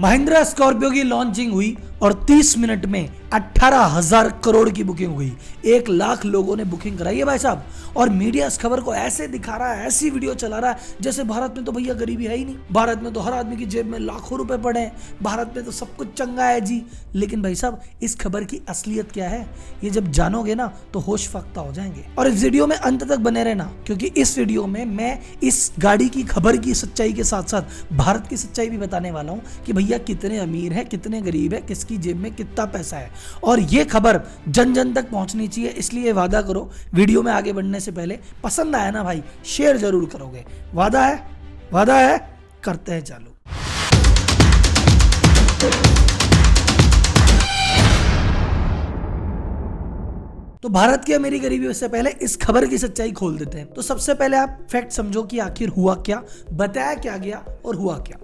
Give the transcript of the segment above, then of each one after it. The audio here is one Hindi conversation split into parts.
महिंद्रा स्कॉर्पियो की लॉन्चिंग हुई और 30 मिनट में 18,000 करोड़ की बुकिंग हुई। 1 लाख लोगों ने बुकिंग कराई है भाई साहब। और मीडिया इस खबर को ऐसे दिखा रहा है, ऐसी वीडियो चला रहा है जैसे भारत में तो भैया गरीबी है ही नहीं, भारत में तो हर आदमी की जेब में लाखों रुपए पड़े हैं, भारत में तो सब कुछ चंगा है जी। लेकिन भाई साहब इस खबर की असलियत क्या है, ये जब जानोगे ना तो होश फाख्ता हो जाएंगे। और इस वीडियो में अंत तक बने रहना, क्योंकि इस वीडियो में मैं इस गाड़ी की खबर की सच्चाई के साथ साथ भारत की सच्चाई भी बताने वाला हूँ कि भैया कितने अमीर है, कितने गरीब है, किसकी जेब में कितना पैसा है। और ये खबर जन जन तक पहुंचनी चाहिए, इसलिए वादा करो वीडियो में आगे बढ़ने से पहले पसंद आया ना भाई शेयर जरूर करोगे। वादा है? वादा है? करते हैं चालू। तो भारत की अमीरी गरीबी से पहले इस खबर की सच्चाई खोल देते हैं। तो सबसे पहले आप फैक्ट समझो कि आखिर हुआ क्या, बताया क्या गया और हुआ क्या।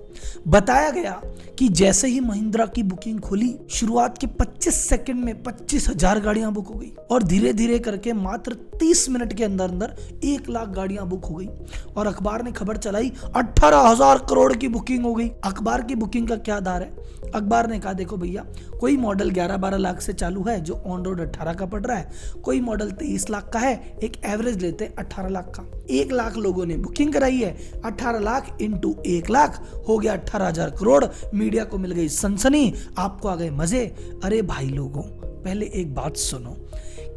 बताया गया कि जैसे ही महिंद्रा की बुकिंग खुली, शुरुआत के 25 सेकंड में 25,000 गाड़ियां बुक हो गई और धीरे धीरे करके मात्र 30 मिनट के अंदर अंदर 1 लाख गाड़ियां बुक हो गई। और अखबार ने खबर चलाई 18,000 करोड़ की बुकिंग हो गई। अखबार की बुकिंग का क्या आधार है? अखबार ने कहा देखो भैया, कोई मॉडल 11-12 लाख से चालू है जो ऑन रोड 18 का पड़ रहा है, कोई मॉडल 23 लाख का है, एक एवरेज लेते हैं 18 लाख का। 1 लाख लोगों ने बुकिंग कराई है, 18 लाख इंटू 1 लाख हो गया 18,000 करोड़। मीडिया को मिल गई सनसनी, आपको आ गए मजे। अरे भाई लोगों, पहले एक बात सुनो,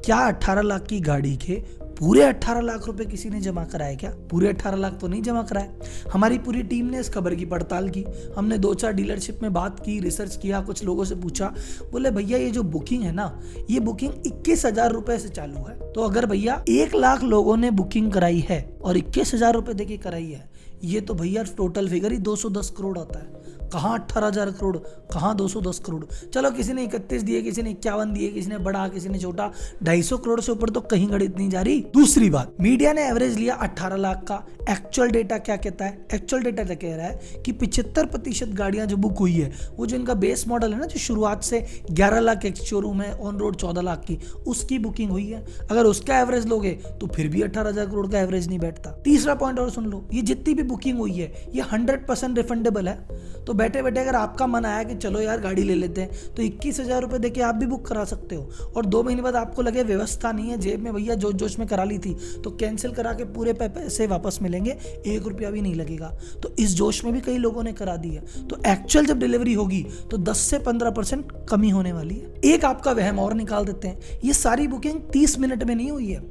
क्या 18 लाख की गाड़ी के पूरे 18 लाख रुपए किसी ने जमा कराए? क्या पूरे 18 लाख तो नहीं जमा कराए। हमारी पूरी टीम ने इस खबर की पड़ताल की, हमने 2-4 डीलरशिप में बात की, रिसर्च किया, कुछ लोगों से पूछा। बोले भैया ये जो बुकिंग है ना, ये बुकिंग 21,000 रुपए से चालू है। तो अगर भैया 1 लाख लोगों ने बुकिंग कराई है और 21,000 रुपए देके कराई है, ये तो भैया टोटल फिगर ही 210 करोड़ आता है। कहाँ 18,000 करोड़, कहाँ 210 करोड़। चलो किसी ने 31 दिए, किसी ने 51 दिए, किसी ने बड़ा, किसी ने छोटा। 250 करोड़ से ऊपर तो कहीं गणित नहीं जा रही। दूसरी बात, मीडिया ने एवरेज लिया 18 लाख का। एक्चुअल डेटा क्या कहता है? एक्चुअल डेटा क्या कह रहा है कि 75% गाड़ियां जो बुक हुई है, वो जो इनका बेस मॉडल है ना, जो शुरुआत से 11 लाख एक शोरूम है, ऑन रोड 14 लाख की, उसकी बुकिंग हुई है। अगर उसका एवरेज लोगे तो फिर भी 18,000 करोड़ का एवरेज नहीं बैठता। तीसरा पॉइंट और सुन लो, ये जितनी भी बुकिंग हुई है ये 100% रिफंडेबल है। तो बैठे बैठे अगर आपका मन आया कि चलो यार गाड़ी ले लेते हैं, तो 21,000 रुपए देके आप भी बुक करा सकते हो। और 2 महीने बाद आपको लगे व्यवस्था नहीं है जेब में, भैया जोश जोश में करा ली थी, तो कैंसिल करा के पूरे पैसे वापस मिलेंगे, 1 रुपया भी नहीं लगेगा। तो इस जोश में भी कई लोगों ने करा दी है। तो एक्चुअल जब डिलीवरी होगी तो 10 से 15% कमी होने वाली है। एक आपका वहम और निकाल देते हैं, ये सारी बुकिंग 30 मिनट में नहीं हुई है।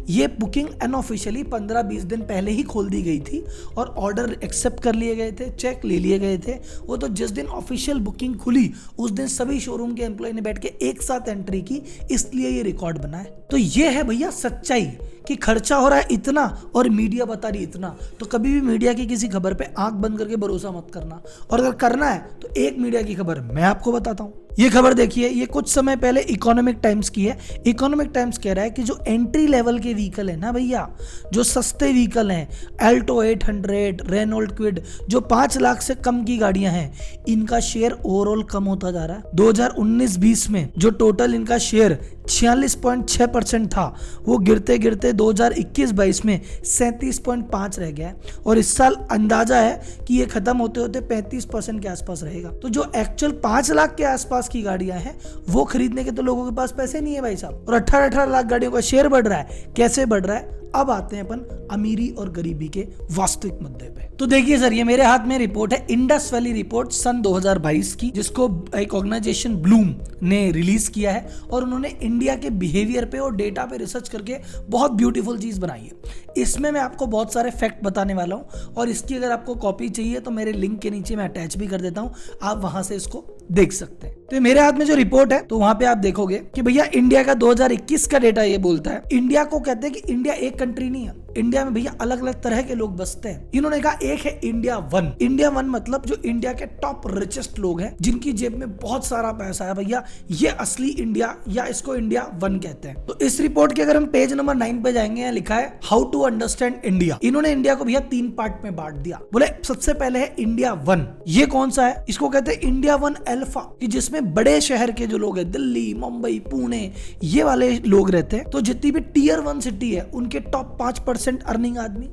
ये बुकिंग अनऑफिशियली 15-20 दिन पहले ही खोल दी गई थी और ऑर्डर एक्सेप्ट कर लिए गए थे, चेक ले लिए गए थे। वो तो जिस दिन ऑफिशियल बुकिंग खुली उस दिन सभी शोरूम के एम्प्लॉय ने बैठ के एक साथ एंट्री की, इसलिए ये रिकॉर्ड बना है। तो ये है भैया सच्चाई कि खर्चा हो रहा है इतना और मीडिया बता रही इतना। तो कभी भी मीडिया की किसी खबर पे आंख बंद करके भरोसा मत करना, और अगर करना है तो एक मीडिया की खबर मैं आपको बताता हूं। ये खबर देखिए, ये कुछ समय पहले इकोनॉमिक टाइम्स की है। इकोनॉमिक टाइम्स कह रहा है कि जो एंट्री लेवल के व्हीकल है ना भैया, जो सस्ते व्हीकल हैं, एल्टो 800, रेनॉल्ट क्विड, जो 5 लाख से कम की गाड़ियां हैं, इनका शेयर ओवरऑल कम होता जा रहा है। 2019-20 में जो टोटल इनका शेयर 46.6% था, वो गिरते गिरते 2021-22 में 37.5 रह गया है। और इस साल अंदाजा है कि ये खत्म होते होते 35% के आसपास रहेगा। तो जो एक्चुअल 5 लाख के आसपास की गाड़ियां हैं, वो खरीदने के तो लोगों के पास पैसे नहीं है भाई साहब। और 18-18 लाख गाड़ियों का शेयर बढ़ रहा है। कैसे बढ़ रहा है? अब आते हैं अपन अमीरी और गरीबी के वास्तविक मुद्दे पे। तो देखिए सर, ये मेरे हाथ में रिपोर्ट है, इंडस वैली रिपोर्ट सन 2022 की, जिसको एक ऑर्गेनाइजेशन ब्लूम ने रिलीज किया है। और उन्होंने इंडिया के बिहेवियर पे और डेटा पे रिसर्च करके बहुत ब्यूटीफुल चीज बनाई है। इसमें मैं आपको बहुत सारे फैक्ट बताने वाला हूं, और इसकी अगर आपको कॉपी चाहिए तो मेरे लिंक के नीचे मैं अटैच भी कर देता हूं, आप वहां से इसको देख सकते हैं। तो मेरे हाथ में जो रिपोर्ट है, तो वहां पे आप देखोगे कि भैया इंडिया का 2021 का डेटा ये बोलता है, इंडिया को कहते हैं कि इंडिया एक कंट्री नहीं है, इंडिया में भैया अलग अलग तरह के लोग बसते हैं। इन्होंने कहा एक है इंडिया वन। इंडिया वन मतलब जो इंडिया के टॉप रिचेस्ट लोग हैं, जिनकी जेब में बहुत सारा पैसा है भैया, ये असली इंडिया, या इसको इंडिया वन कहते हैं। तो इस रिपोर्ट के अगर हम पेज नंबर 9 पे जाएंगे, यहाँ लिखा है हाउ टू अंडरस्टैंड इंडिया। इन्होंने इंडिया को भैया 3 पार्ट में बांट दिया। बोले सबसे पहले है इंडिया वन। ये कौन सा है? इसको कहते हैं इंडिया वन अल्फा, कि जिसमें बड़े शहर के जो लोग हैं, दिल्ली, मुंबई, पुणे, ये वाले लोग रहते हैं। तो जितनी भी टियर 1 सिटी है, उनके टॉप 5% 1% अर्निंग आदमी,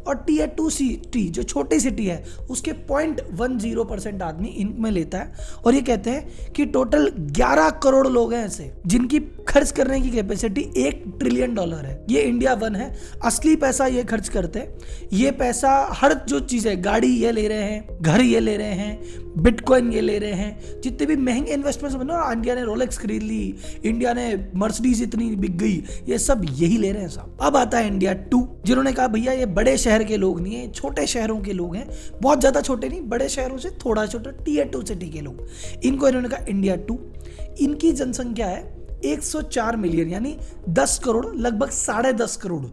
और टीयर 2 सिटी जो छोटी सिटी है उसके 0.10% आदमी इनमें लेता है। और ये कहते हैं कि टोटल 11 करोड़ लोग हैं ऐसे जिनकी खर्च करने की कैपेसिटी $1 ट्रिलियन है। ये इंडिया 1 है, असली पैसा ये खर्च करते हैं। ये पैसा हर जो चीज है, गाड़ी ये ले रहे हैं, घर ये ले रहे हैं, बिटकॉइन ये ले रहे हैं, जितने भी महंगे इन्वेस्टमेंट्स बने ना, इंडिया ने रोलेक्स खरीद ली, इंडिया ने मर्सिडीज इतनी बिक गई, ये सब यही ले रहे हैं साहब। अब आता है इंडिया 2, जिन्होंने कहा भैया ये बड़े शहर के लोग नहीं है, छोटे शहरों के लोग हैं, बहुत ज्यादा छोटे नहीं, बड़े शहरों से थोड़ा छोटा टीयर 2 सिटी के लोग, इनको इन्होंने कहा इंडिया 2। इनकी जनसंख्या है 104 मिलियन, यानी 10 करोड़, लगभग 10.5 करोड़।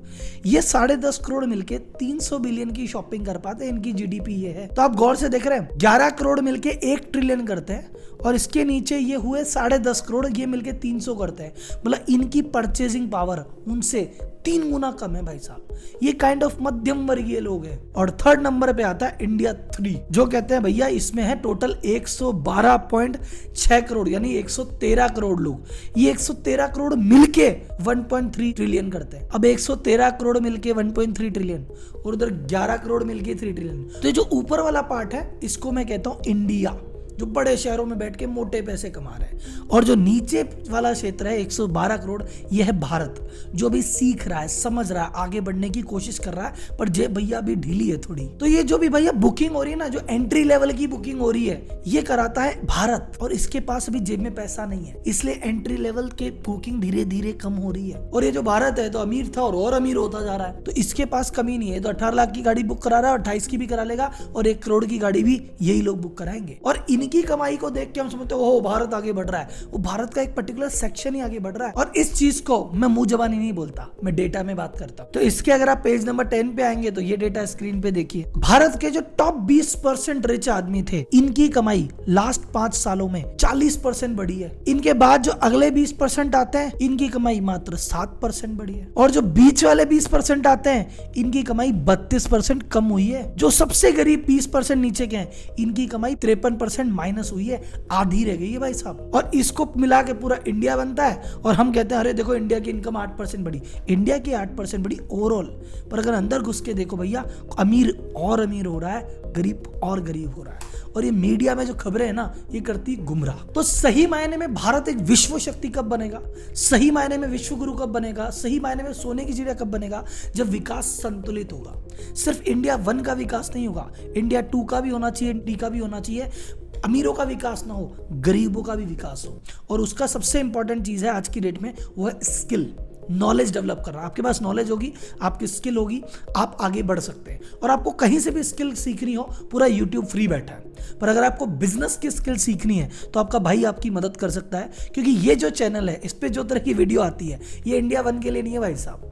ये 10.5 करोड़ मिलके 300 बिलियन की शॉपिंग कर पाते हैं, इनकी जीडीपी ये है। तो आप गौर से देख रहे हैं, 11 करोड़ मिलके 1 ट्रिलियन करते हैं, और इसके नीचे ये हुए 10.5 करोड़, ये मिलके 300 करते हैं। मतलब इनकी परचेजिंग पावर उनसे 3 गुना कम है भाई साहब। ये काइंड ऑफ मध्यम वर्गीय लोग हैं। और थर्ड नंबर पे आता है इंडिया 3, जो कहते हैं भैया इसमें है टोटल 112.6 करोड़, यानी 113 करोड़ लोग। ये 113 करोड़ मिलके 1.3 ट्रिलियन करते हैं। अब 113 करोड़ मिलके 1.3 ट्रिलियन, और उधर 11 करोड़ मिलके 3 ट्रिलियन। तो ये जो ऊपर वाला पार्ट है इसको मैं कहता हूं इंडिया, जो बड़े शहरों में बैठ के मोटे पैसे कमा रहे हैं। और जो नीचे वाला क्षेत्र है 112 करोड़, यह है भारत, जो भी सीख रहा है, समझ रहा है, आगे बढ़ने की कोशिश कर रहा है, पर जेब भैया भी ढीली है थोड़ी। तो ये जो भी भैया बुकिंग हो रही है ना, जो एंट्री लेवल की बुकिंग हो रही है, ये कराता है भारत, और इसके पास अभी जेब में पैसा नहीं है, इसलिए एंट्री लेवल के बुकिंग धीरे धीरे कम हो रही है। और ये जो भारत है तो अमीर था और अमीर होता जा रहा है, तो इसके पास कमी नहीं है। तो 18 लाख की गाड़ी बुक करा रहा है, 28 की भी करा लेगा, और 1 करोड़ की गाड़ी भी यही लोग बुक कराएंगे। और इनकी कमाई को देख के हम समझते हो भारत आगे बढ़ रहा है, वो भारत का एक पर्टिकुलर सेक्शन ही आगे बढ़ रहा है। और इस चीज को मैं मुंह जबानी नहीं बोलता, मैं डेटा में बात करता हूं। तो इसके अगर आप पेज नंबर 10 पे आएंगे तो ये डेटा स्क्रीन पे देखिए। भारत के जो टॉप 20% रिच आदमी थे, इनकी कमाई लास्ट 5 सालों में 40% बढ़ी है। इनके बाद जो अगले 20% आते हैं, इनकी कमाई मात्र 7% बढ़ी है। और जो बीच वाले 20% आते हैं, इनकी कमाई 32% कम हुई है। जो सबसे गरीब 20% नीचे के हैं, इनकी कमाई 53% माइनस हुई है, आधी रह गई है भाई साहब। और इसको मिला के पूरा इंडिया बनता है, और हम कहते हैं अरे देखो इंडिया की इनकम 8% बढ़ी। इंडिया की 8% बढ़ी ओवरऑल, पर अगर अंदर घुस के देखो भैया, अमीर और अमीर हो रहा है, गरीब और गरीब हो रहा है। और ये मीडिया में जो खबरें है ना, ये करती गुमराह। तो सही मायने में भारत एक विश्व शक्ति कब बनेगा, सही मायने में विश्व गुरु कब बनेगा, सही मायने में सोने की चिड़िया कब बनेगा, जब विकास संतुलित होगा। सिर्फ इंडिया 1 का विकास नहीं होगा, इंडिया 2 का भी होना चाहिए, डी का भी होना चाहिए। अमीरों का विकास ना हो, गरीबों का भी विकास हो। और उसका सबसे इंपॉर्टेंट चीज है आज की डेट में, वो है स्किल, नॉलेज डेवलप करना। आपके पास नॉलेज होगी, आपकी स्किल होगी, आप आगे बढ़ सकते हैं। और आपको कहीं से भी स्किल सीखनी हो, पूरा यूट्यूब फ्री बैठा है। पर अगर आपको बिजनेस की स्किल सीखनी है तो आपका भाई आपकी मदद कर सकता है, क्योंकि ये जो चैनल है, इस पे जो तरह की वीडियो आती है, ये इंडिया 1 के लिए नहीं है भाई साहब,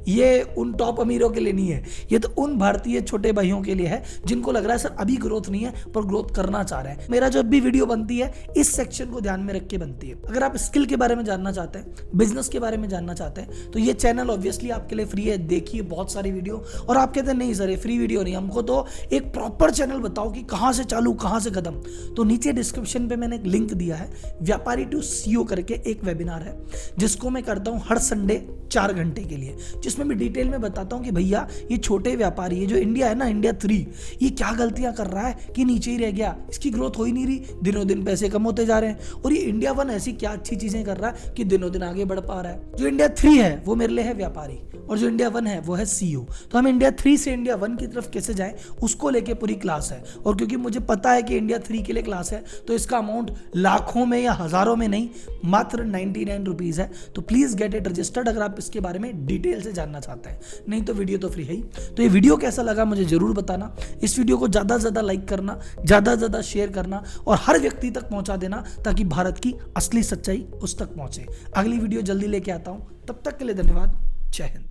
ये उन टॉप अमीरों के लिए नहीं है, ये तो उन भारतीय छोटे भाइयों के लिए है जिनको लग रहा है सर अभी ग्रोथ नहीं है पर ग्रोथ करना चाह रहे हैं। मेरा जब भी वीडियो बनती है इस सेक्शन को ध्यान में रख के बनती है। अगर आप स्किल के बारे में जानना चाहते हैं, बिजनेस के बारे में जानना चाहते हैं, तो ये चैनल ऑब्वियसली आपके लिए फ्री है। देखिए बहुत सारी वीडियो। और आप कहते हैं नहीं सर ये फ्री वीडियो नहीं, हमको तो एक प्रॉपर चैनल बताओ कि कहां से चालू कहां से खत्म। तो नीचे डिस्क्रिप्शन पे मैंने एक लिंक दिया है, व्यापारी टू सीईओ करके एक वेबिनार है, जिसको मैं करता हूं हर संडे 4 घंटे के लिए, जिसमें मैं डिटेल में बताता हूं कि भैया ये छोटे व्यापारी, ये जो इंडिया है ना, इंडिया 3, ये क्या गलतियां कर रहा है कि नीचे ही रह गया, इसकी ग्रोथ हो ही नहीं रही, दिनों दिन पैसे कम होते जा रहे हैं। और ये इंडिया 1 ऐसी क्या अच्छी चीजें कर रहा है कि दिनों दिन आगे बढ़ पा रहा है। जो इंडिया 3 है वो मेरे लिए है व्यापारी, और जो इंडिया 1 है वो है सीईओ। तो हम इंडिया 3 से इंडिया 1 की तरफ कैसे जाएं, उसको लेके पूरी क्लास है। और क्योंकि मुझे पता है कि इंडिया 3 के लिए क्लास है, तो इसका अमाउंट लाखों में या हजारों में नहीं, मात्र 99 रुपीज है। तो प्लीज गेट इट रजिस्टर्ड अगर आप इसके बारे में डिटेल से जानना चाहते हैं। नहीं तो वीडियो तो फ्री है ही। तो ये वीडियो कैसा लगा मुझे जरूर बताना। इस वीडियो को ज्यादा से ज्यादा लाइक करना, ज्यादा से ज्यादा शेयर करना, और हर व्यक्ति तक पहुंचा देना, ताकि भारत की असली सच्चाई उस तक पहुंचे। अगली वीडियो जल्दी लेके आता हूं, तब तक के लिए धन्यवाद। जय हिंद।